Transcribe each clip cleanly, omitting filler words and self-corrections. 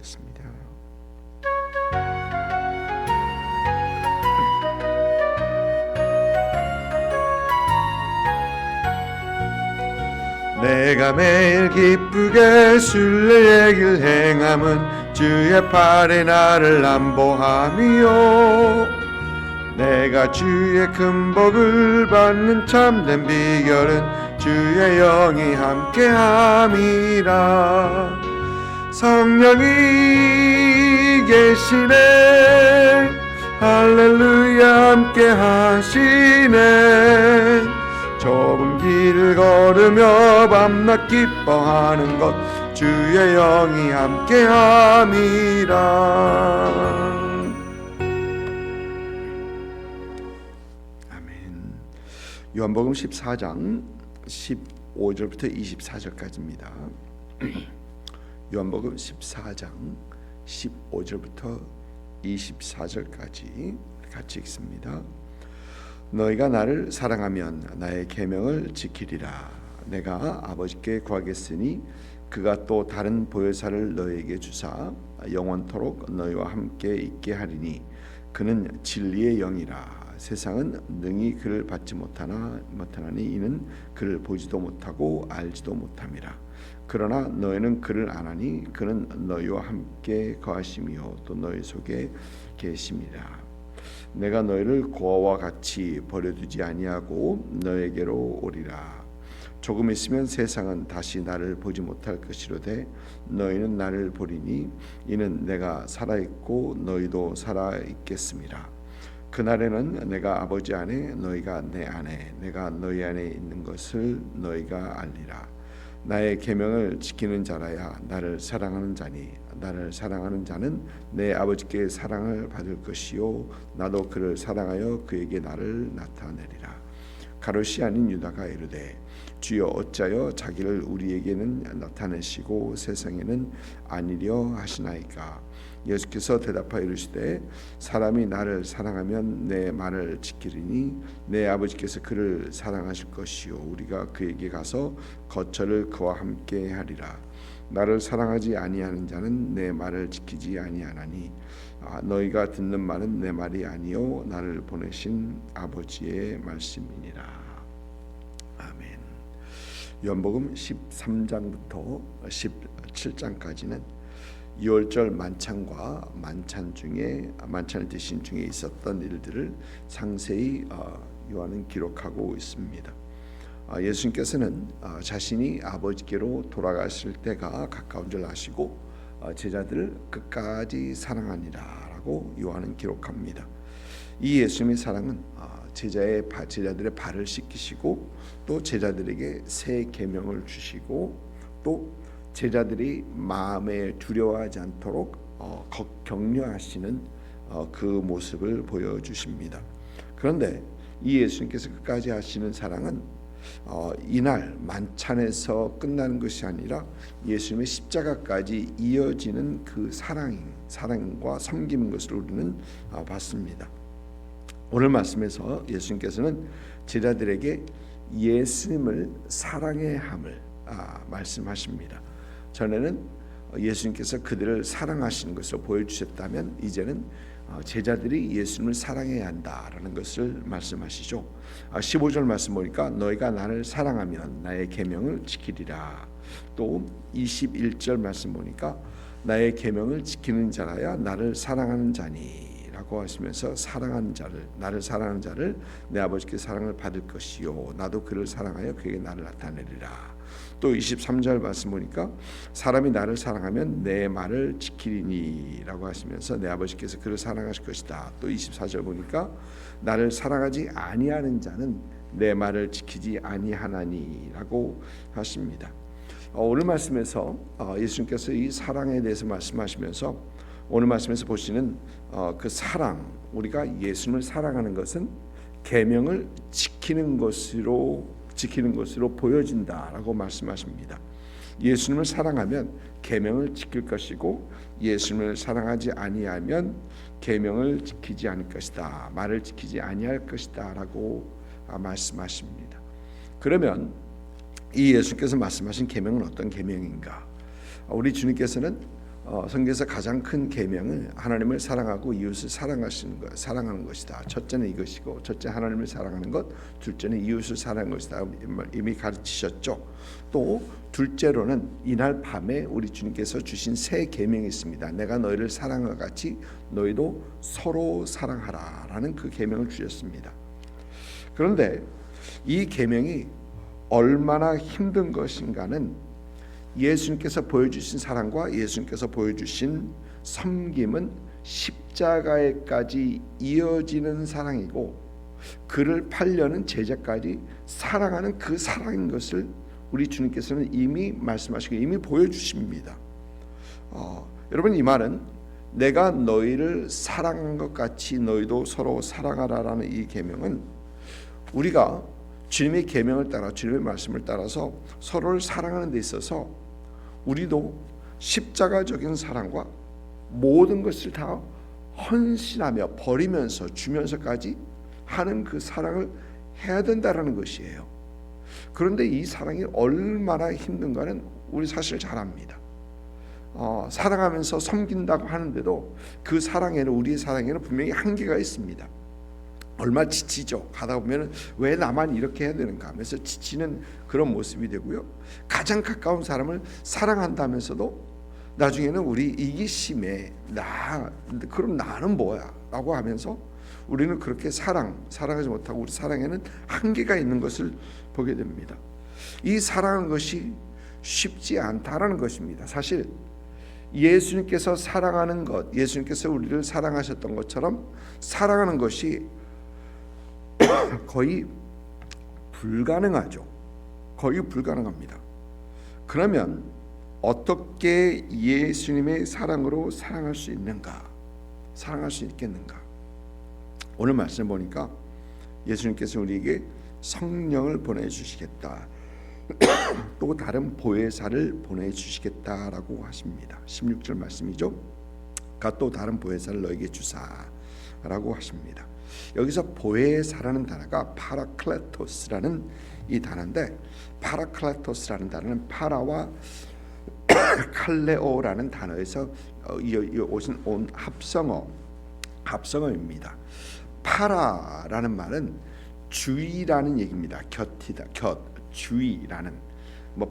기도하겠습니다. 내가 매일 기쁘게 순례의 길 행함은 주의 팔에 나를 안보함이요, 내가 주의 큰 복을 받는 참된 비결은 주의 영이 함께함이라. 성령이 계시네, 할렐루야 함께하시네. 좁은 길을 걸으며 밤낮 기뻐하는 것 주의 영이 함께함이라. 아멘. 요한복음 14장 15절부터 24절까지입니다. 요한복음 14장 15절부터 24절까지 같이 읽습니다. 너희가 나를 사랑하면 나의 계명을 지키리라. 내가 아버지께 구하겠으니 그가 또 다른 보혜사를 너희에게 주사 영원토록 너희와 함께 있게 하리니 그는 진리의 영이라. 세상은 능히 그를 받지 못하나니 이는 그를 보지도 못하고 알지도 못함이라. 그러나 너희는 그를 아나니 그는 너희와 함께 거하시며 또 너희 속에 계심이라. 내가 너희를 고아와 같이 버려두지 아니하고 너에게로 오리라. 조금 있으면 세상은 다시 나를 보지 못할 것이로되 너희는 나를 보리니 이는 내가 살아있고 너희도 살아있겠음이라. 그날에는 내가 아버지 안에 너희가 내 안에 내가 너희 안에 있는 것을 너희가 알리라. 나의 계명을 지키는 자라야 나를 사랑하는 자니 나를 사랑하는 자는 내 아버지께 사랑을 받을 것이요 나도 그를 사랑하여 그에게 나를 나타내리라. 가롯이 아닌 유다가 이르되 주여 어찌하여 자기를 우리에게는 나타내시고 세상에는 아니려 하시나이까. 예수께서 대답하여 이르시되 사람이 나를 사랑하면 내 말을 지키리니 내 아버지께서 그를 사랑하실 것이요 우리가 그에게 가서 거처를 그와 함께 하리라. 나를 사랑하지 아니하는 자는 내 말을 지키지 아니하나니 너희가 듣는 말은 내 말이 아니요 나를 보내신 아버지의 말씀이니라. 아멘. 요한복음 13장부터 17장까지는 2월절 만찬과 만찬을 드신 중에 있었던 일들을 상세히 요한은 기록하고 있습니다. 예수님께서는 자신이 아버지께로 돌아가실 때가 가까운 줄 아시고 제자들을 끝까지 사랑하니라 라고 요한은 기록합니다. 이 예수님의 사랑은 제자들의 발을 씻기시고 또 제자들에게 새 계명을 주시고 또 제자들이 마음에 두려워하지 않도록 격려하시는 그 모습을 보여주십니다. 그런데 이 예수님께서 끝까지 하시는 사랑은 이날 만찬에서 끝나는 것이 아니라 예수님의 십자가까지 이어지는 그 사랑과 섬김인 것을 우리는 봤습니다. 오늘 말씀에서 예수님께서는 제자들에게 예수님을 사랑해야 함을 말씀하십니다. 전에는 예수님께서 그들을 사랑하시는 것을 보여주셨다면 이제는 제자들이 예수님을 사랑해야 한다라는 것을 말씀하시죠. 15절 말씀 보니까 너희가 나를 사랑하면 나의 계명을 지키리라. 또 21절 말씀 보니까 나의 계명을 지키는 자라야 나를 사랑하는 자니 라고 하시면서 나를 사랑하는 자를 내 아버지께 사랑을 받을 것이요 나도 그를 사랑하여 그에게 나를 나타내리라. 또 23절 말씀 보니까 사람이 나를 사랑하면 내 말을 지키리니 라고 하시면서 내 아버지께서 그를 사랑하실 것이다. 또 24절 보니까 나를 사랑하지 아니하는 자는 내 말을 지키지 아니하나니 라고 하십니다. 오늘 말씀에서 예수님께서 이 사랑에 대해서 말씀하시면서 오늘 말씀에서 보시는 그 사랑, 우리가 예수님을 사랑하는 것은 계명을 지키는 것으로 보여진다라고 말씀하십니다. 예수님을 사랑하면 계명을 지킬 것이고 예수님을 사랑하지 아니하면 계명을 지키지 않을 것이다. 말을 지키지 아니할 것이다라고 말씀하십니다. 그러면 이 예수께서 말씀하신 계명은 어떤 계명인가? 우리 주님께서는 성경에서 가장 큰 계명은 하나님을 사랑하고 이웃을 사랑하는 것이다. 첫째는 이것이고, 첫째 하나님을 사랑하는 것, 둘째는 이웃을 사랑하는 것이다. 이미 가르치셨죠. 또 둘째로는 이날 밤에 우리 주님께서 주신 새 계명이 있습니다. 내가 너희를 사랑한 것 같이 너희도 서로 사랑하라라는 그 계명을 주셨습니다. 그런데 이 계명이 얼마나 힘든 것인가는 예수님께서 보여주신 사랑과 예수님께서 보여주신 섬김은 십자가에까지 이어지는 사랑이고, 그를 팔려는 제자까지 사랑하는 그 사랑인 것을 우리 주님께서는 이미 말씀하시고 이미 보여주십니다. 여러분, 이 말은 내가 너희를 사랑한 것 같이 너희도 서로 사랑하라라는 이 계명은 우리가 주님의 계명을 따라, 주님의 말씀을 따라서 서로를 사랑하는 데 있어서 우리도 십자가적인 사랑과 모든 것을 다 헌신하며 버리면서 주면서까지 하는 그 사랑을 해야 된다라는 것이에요. 그런데 이 사랑이 얼마나 힘든가는 우리 사실 잘 압니다. 사랑하면서 섬긴다고 하는데도 그 사랑에는, 우리의 사랑에는 분명히 한계가 있습니다. 얼마 지치죠. 가다 보면 왜 나만 이렇게 해야 되는가 하면서 지치는 그런 모습이 되고요. 가장 가까운 사람을 사랑한다면서도 나중에는 우리 이기심에 그럼 나는 뭐야 라고 하면서 우리는 그렇게 사랑하지 못하고 우리 사랑에는 한계가 있는 것을 보게 됩니다. 이 사랑하는 것이 쉽지 않다라는 것입니다. 사실 예수님께서 사랑하는 것, 예수님께서 우리를 사랑하셨던 것처럼 사랑하는 것이 거의 불가능하죠. 거의 불가능합니다. 그러면 어떻게 예수님의 사랑으로 사랑할 수 있는가? 사랑할 수 있겠는가? 오늘 말씀 보니까 예수님께서 우리에게 성령을 보내주시겠다. 또 다른 보혜사를 보내주시겠다라고 하십니다. 16절 말씀이죠. 또 다른 보혜사를 너에게 주사라고 하십니다. 여기서 보혜사라는 단어가 파라클레토스라는 이 단어인데, 파라클레토스라는 단어는 파라와 칼레오라는 단어에서 온 합성어입니다. 파라라는 말은 주의라는 얘기입니다. 곁이다, 주의라는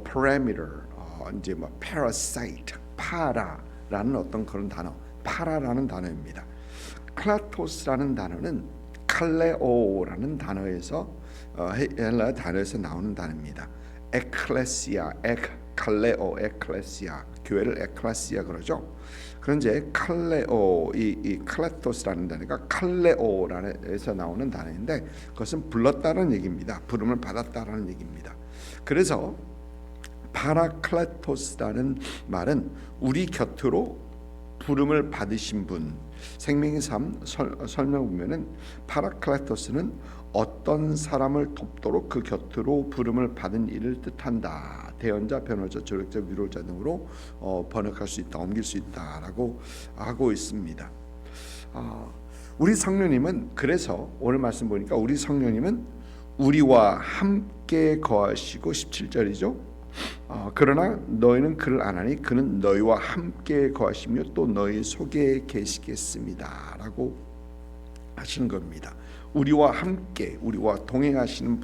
parameter, 이제 parasite, 파라라는 어떤 그런 단어, 파라라는 단어입니다. 클라토스라는 단어는 칼레오라는 단어에서 헬라 단어에서 나오는 단어입니다. 에클레시아, 칼레오, 에클레시아, 교회를 에클레시아 그러죠. 그런데 칼레오, 이 클라토스라는 단어가 칼레오라에서 나오는 단어인데, 그것은 불렀다는 얘기입니다. 부름을 받았다라는 얘기입니다. 그래서 파라클레토스라는 말은 우리 곁으로 부름을 받으신 분. 생명의 삶 설명 보면은 파라클레토스는 어떤 사람을 돕도록 그 곁으로 부름을 받은 이를 뜻한다. 대언자, 변호자, 조력자, 위로자 등으로 번역할 수 있다, 옮길 수 있다라고 하고 있습니다. 우리 성령님은, 그래서 오늘 말씀 보니까 우리 성령님은 우리와 함께 거하시고, 17절이죠. 그러나 너희는 그를 안 하니 그는 너희와 함께 거하시며 또 너희 속에 계시겠습니다 라고 하시는 겁니다. 우리와 함께, 우리와 동행하시는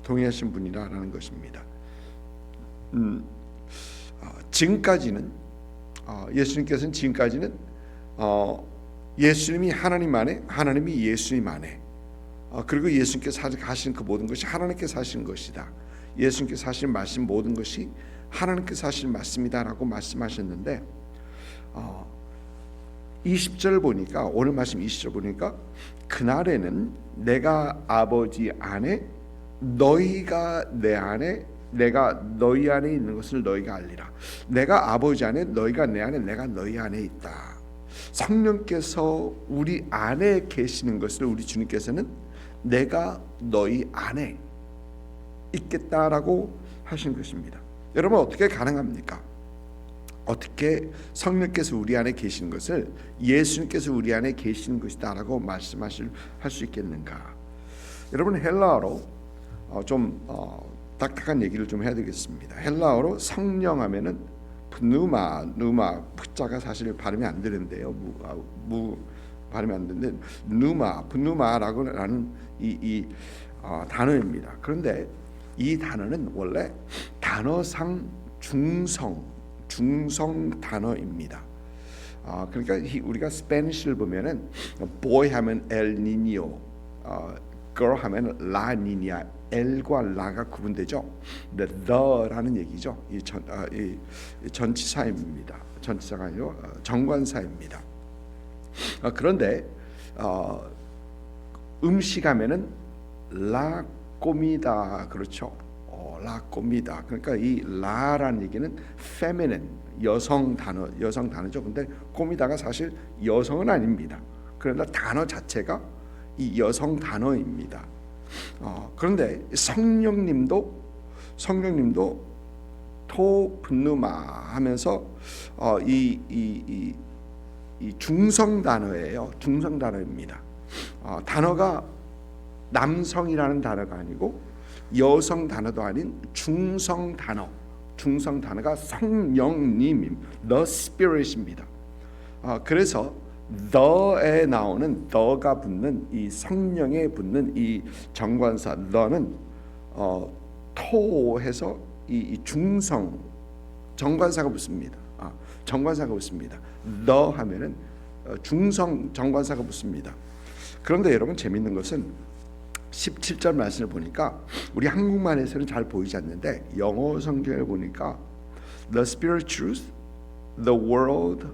분이라는 것입니다. 지금까지는 예수님께서는 지금까지는 예수님이 하나님 안에, 하나님이 예수님 안에, 그리고 예수님께서 하신 그 모든 것이 하나님께서 하신 것이다. 예수님께서 하신 말씀 모든 것이 하나님께서 하신 말씀이다라고 말씀하셨는데, 20절 보니까, 오늘 말씀 20절 보니까 그날에는 내가 아버지 안에, 너희가 내 안에, 내가 너희 안에 있는 것을 너희가 알리라. 내가 아버지 안에, 너희가 내 안에, 내가 너희 안에 있다. 성령께서 우리 안에 계시는 것을 우리 주님께서는 내가 너희 안에 있겠다라고 하신 것입니다. 여러분, 어떻게 가능합니까? 어떻게 성령께서 우리 안에 계시는 것을 예수님께서 우리 안에 계시는 것이다라고 말씀하실 수 있겠는가? 여러분, 헬라어로 좀 딱딱한 얘기를 좀 해야 되겠습니다. 헬라어로 성령 하면은 누마 푸자가 사실 발음이 안 되는데요. 무 발음이 안 되는데 분누마라는 이 단어입니다. 그런데 이 단어는 원래 단어상 중성 단어입니다. 그러니까 우리가 스페니쉬를 보면은 boy 하면 el niño, girl 하면 la niña, L과 라가 구분되죠. 근데 the라는 얘기죠. 이 전치사입니다. 전치사가 아니고 정관사입니다. 그런데 음식하면은 라 꼬미다, 그렇죠. 라 꼬미다. 그러니까 이 라라는 얘기는 feminine, 여성 단어죠. 근데 꼬미다가 사실 여성은 아닙니다. 그러나 단어 자체가 이 여성 단어입니다. 그런데 성령님도 토 분누마 하면서 이 중성 단어예요. 중성 단어입니다. 단어가 남성이라는 단어가 아니고 여성 단어도 아닌 중성 단어가 성령님, the spirit입니다. 그래서 the에 나오는 the가 붙는 이 성령에 붙는 이 정관사 the는 토해서 이 중성 정관사가 붙습니다. 정관사가 붙습니다. the 하면은 중성 정관사가 붙습니다. 그런데 여러분 재밌는 것은 17절 말씀을 보니까 우리 한국말에서는 잘 보이지 않는데 영어 성경을 보니까 the spirit truth, the world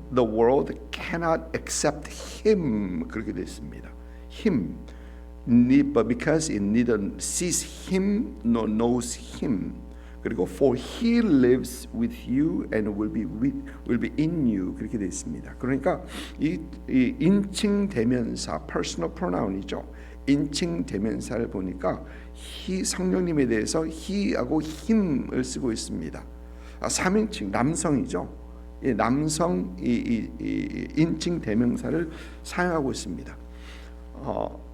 cannot accept him, 그렇게 되어 있습니다. him, but because it neither sees him nor knows him. 그리고 for he lives with you and will be in you, 그렇게 되어 있습니다. 그러니까 이 인칭 대명사 personal pronoun이죠. 인칭 대명사를 보니까 성령님에 대해서 he하고 him을 쓰고 있습니다. 3인칭 남성이죠. 남성 인칭 대명사를 사용하고 있습니다.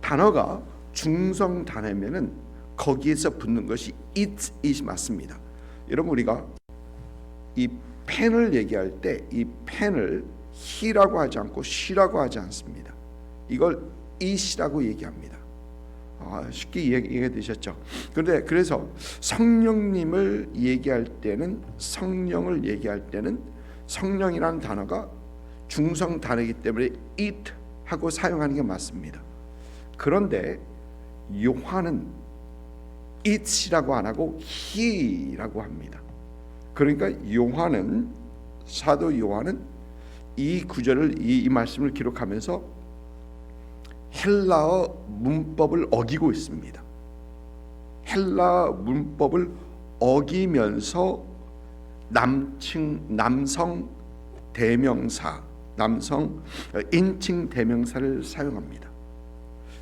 단어가 중성 단어면은 거기에서 붙는 것이 it이 맞습니다. 여러분 우리가 이 펜을 얘기할 때 이 펜을 he라고 하지 않고 she라고 하지 않습니다. 이걸 it이라고 얘기합니다. 쉽게 이해가 되셨죠? 그런데 그래서 성령님을 얘기할 때는 성령이라는 단어가 중성 단어이기 때문에 it 하고 사용하는 게 맞습니다. 그런데 요한은 it이라고 안 하고 he라고 합니다. 그러니까 사도 요한은 이 구절을 이 말씀을 기록하면서 헬라어 문법을 어기고 있습니다. 헬라 문법을 어기면서 남성 대명사, 남성 인칭 대명사를 사용합니다.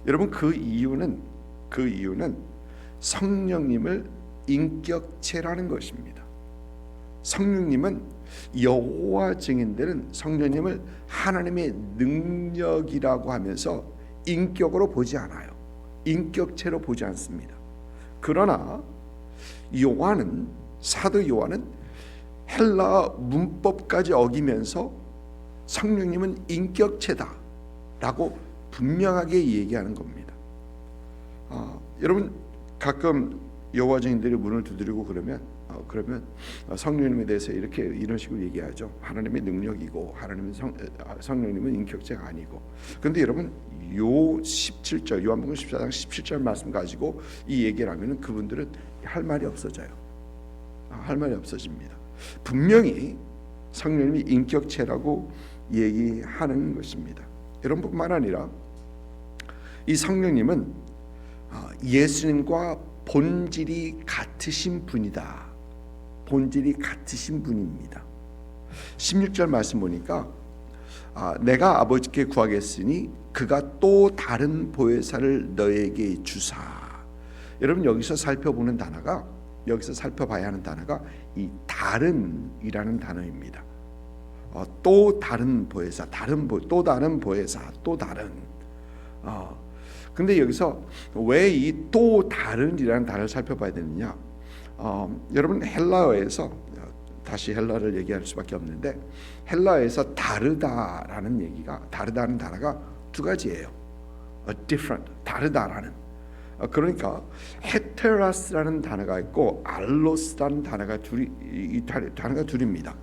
여러분 그 이유는 성령님을 인격체라는 것입니다. 성령님은 여호와 증인들은 성령님을 하나님의 능력이라고 하면서 인격으로 보지 않아요. 인격체로 보지 않습니다. 그러나 사도 요한은 헬라 문법까지 어기면서 성령님은 인격체다라고 분명하게 얘기하는 겁니다. 여러분 가끔 여호와 증인들이 문을 두드리고 그러면 성령님에 대해서 이런 식으로 얘기하죠. 하나님의 능력이고 성령님은 인격체가 아니고. 그런데 여러분 요 17절 요한복음 14장 17절 말씀 가지고 이 얘기를 하면은 그분들은 할 말이 없어져요. 할 말이 없어집니다. 분명히 성령님이 인격체라고 얘기하는 것입니다. 여러분뿐만 아니라 이 성령님은 예수님과 본질이 같으신 분이다. 본질이 같으신 분입니다. 16절 말씀 보니까 내가 아버지께 구하겠으니 그가 또 다른 보혜사를 너에게 주사. 여러분 여기서 살펴봐야 하는 단어가 이 다른이라는 단어입니다. 또 다른 보혜사, 또 다른 보혜사, 또 다른. 근데 여기서 왜 이 또 다른이라는 단어를 살펴봐야 되느냐? 여러분 헬라어에서 다시 헬라를 얘기할 수밖에 없는데, 헬라에서 다르다라는 얘기가, 다르다는 단어가 두 가지예요. different, 다르다라는. 그러니까 헤테라스라는 단어가 있고 알로스라는 단어가 단어가 둘입니다.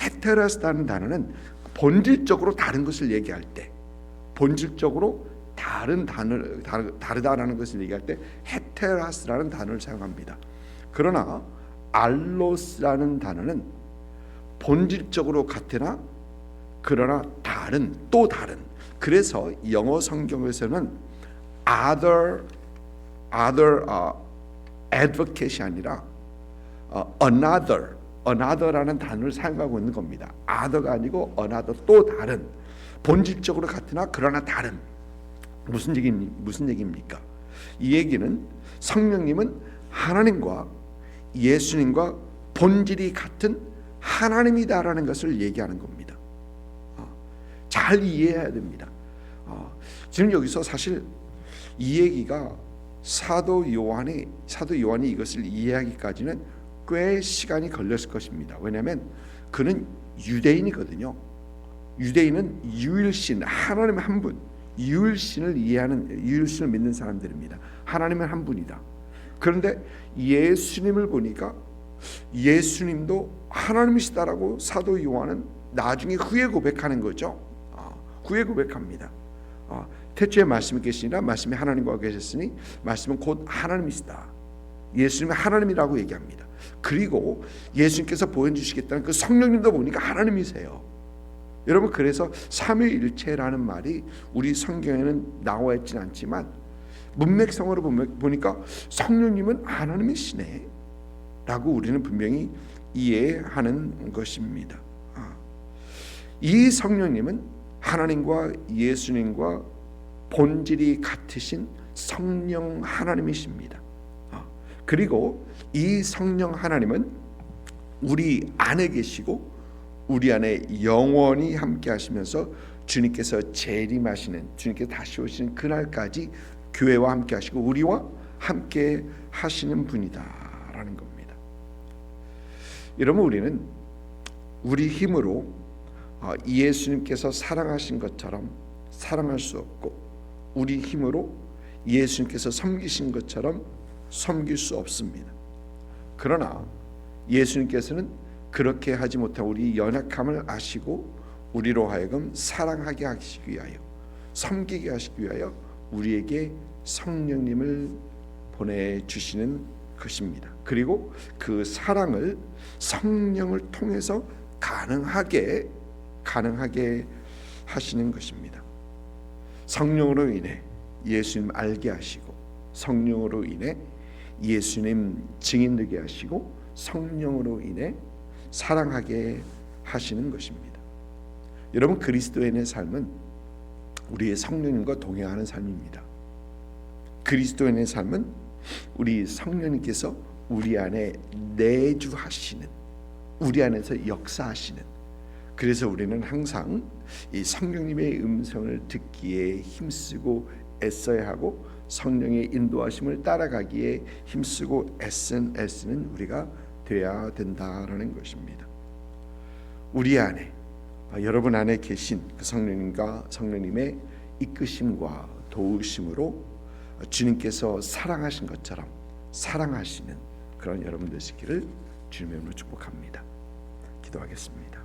헤테라스라는 단어는 본질적으로 다른 것을 얘기할 때, 본질적으로 다르다라는 것을 얘기할 때 헤테라스라는 단어를 사용합니다. 그러나 알로스라는 단어는 본질적으로 같으나 그러나 또 다른. 그래서 영어 성경에서는 advocate이 아니라 another라는 단어를 사용하고 있는 겁니다. other가 아니고 another, 또 다른. 본질적으로 같으나 그러나 다른. 무슨 얘기입니까? 이 얘기는 성령님은 하나님과 예수님과 본질이 같은 하나님이다라는 것을 얘기하는 겁니다. 잘 이해해야 됩니다. 지금 여기서 사실 이 얘기가 사도 요한이 이것을 이해하기까지는 꽤 시간이 걸렸을 것입니다. 왜냐하면 그는 유대인이거든요. 유대인은 유일신, 하나님 한 분, 유일신을 믿는 사람들입니다. 하나님은 한 분이다. 그런데 예수님을 보니까 예수님도 하나님이시다라고 사도 요한은 나중에 후에 고백하는 거죠. 후에 고백합니다. 태초에 말씀이 계시니라 말씀이 하나님과 계셨으니 말씀은 곧 하나님이시다. 예수님은 하나님이라고 얘기합니다. 그리고 예수님께서 보여주시겠다는 그 성령님도 보니까 하나님이세요. 여러분, 그래서 삼위일체라는 말이 우리 성경에는 나와 있진 않지만 문맥상으로 보니까 성령님은 하나님이시네 라고 우리는 분명히 이해하는 것입니다. 이 성령님은 하나님과 예수님과 본질이 같으신 성령 하나님이십니다. 그리고 이 성령 하나님은 우리 안에 계시고 우리 안에 영원히 함께 하시면서 주님께서 재림하시는, 주님께서 다시 오시는 그날까지 교회와 함께 하시고 우리와 함께 하시는 분이다라는 겁니다. 여러분, 우리는 우리 힘으로 예수님께서 사랑하신 것처럼 사랑할 수 없고 우리 힘으로 예수님께서 섬기신 것처럼 섬길 수 없습니다. 그러나 예수님께서는 그렇게 하지 못하고 우리 연약함을 아시고 우리로 하여금 사랑하게 하시기 위하여, 섬기게 하시기 위하여 우리에게 성령님을 보내주시는 것입니다. 그리고 그 사랑을 성령을 통해서 가능하게 하시는 것입니다. 성령으로 인해 예수님 알게 하시고, 성령으로 인해 예수님 증인 되게 하시고, 성령으로 인해 사랑하게 하시는 것입니다. 여러분, 그리스도인의 삶은 우리의 성령님과 동행하는 삶입니다. 그리스도인의 삶은 우리 성령님께서 우리 안에 내주하시는, 우리 안에서 역사하시는, 그래서 우리는 항상 이 성령님의 음성을 듣기에 힘쓰고 애써야 하고 성령의 인도하심을 따라가기에 힘쓰고 애쓰는 우리가 되어야 된다라는 것입니다. 우리 안에, 여러분 안에 계신 그 성령님과 성령님의 이끄심과 도우심으로 주님께서 사랑하신 것처럼 사랑하시는 그런 여러분 되시기를 주님의 이름으로 축복합니다. 기도하겠습니다.